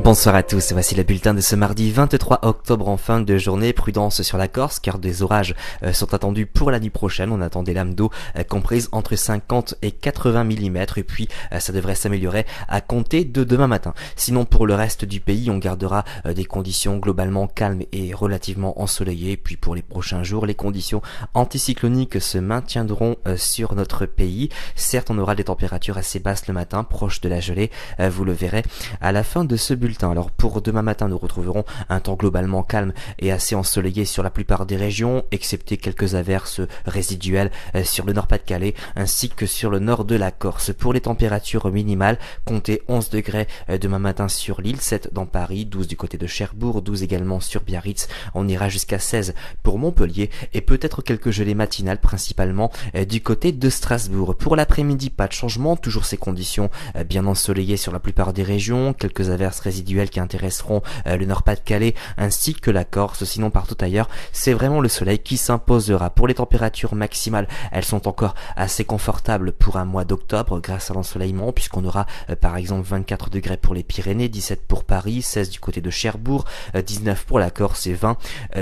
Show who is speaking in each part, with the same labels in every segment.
Speaker 1: Bonsoir à tous, voici le bulletin de ce mardi 23 octobre en fin de journée. Prudence sur la Corse car des orages sont attendus pour la nuit prochaine. On attend des lames d'eau comprises entre 50 et 80 mm et puis ça devrait s'améliorer à compter de demain matin. Sinon pour le reste du pays, on gardera des conditions globalement calmes et relativement ensoleillées. Puis pour les prochains jours, les conditions anticycloniques se maintiendront sur notre pays. Certes, on aura des températures assez basses le matin, proches de la gelée, vous le verrez à la fin de ce bulletin. Alors pour demain matin, nous retrouverons un temps globalement calme et assez ensoleillé sur la plupart des régions, excepté quelques averses résiduelles sur le Nord-Pas-de-Calais ainsi que sur le nord de la Corse. Pour les températures minimales, comptez 11 degrés demain matin sur l'île, 7 dans Paris, 12 du côté de Cherbourg, 12 également sur Biarritz. On ira jusqu'à 16 pour Montpellier et peut-être quelques gelées matinales principalement du côté de Strasbourg. Pour l'après-midi, pas de changement, toujours ces conditions bien ensoleillées sur la plupart des régions, quelques averses résiduelles qui intéresseront le Nord-Pas-de-Calais ainsi que la Corse. Sinon partout ailleurs, c'est vraiment le soleil qui s'imposera. Pour les températures maximales, elles sont encore assez confortables pour un mois d'octobre grâce à l'ensoleillement, puisqu'on aura par exemple 24 degrés pour les Pyrénées, 17 pour Paris, 16 du côté de Cherbourg, 19 pour la Corse et 20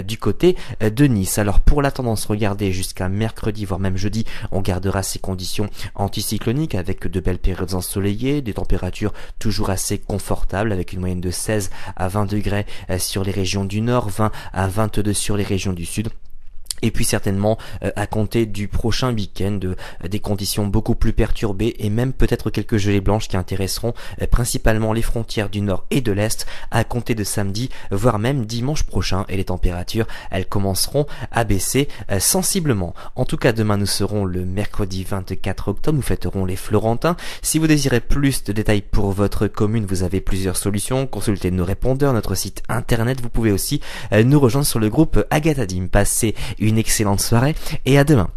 Speaker 1: du côté de Nice. Alors pour la tendance, regardez jusqu'à mercredi voire même jeudi, on gardera ces conditions anticycloniques avec de belles périodes ensoleillées, des températures toujours assez confortables avec une moyenne de 16 à 20 degrés sur les régions du nord, 20 à 22 sur les régions du sud. Et puis certainement à compter du prochain week-end des conditions beaucoup plus perturbées et même peut-être quelques gelées blanches qui intéresseront principalement les frontières du nord et de l'est à compter de samedi voire même dimanche prochain, et les températures elles commenceront à baisser sensiblement. En tout cas demain nous serons le mercredi 24 octobre, nous fêterons les Florentins. Si vous désirez plus de détails pour votre commune, vous avez plusieurs solutions, consultez nos répondeurs, notre site internet, vous pouvez aussi nous rejoindre sur le groupe Agathadim. Passez une excellente soirée et à demain.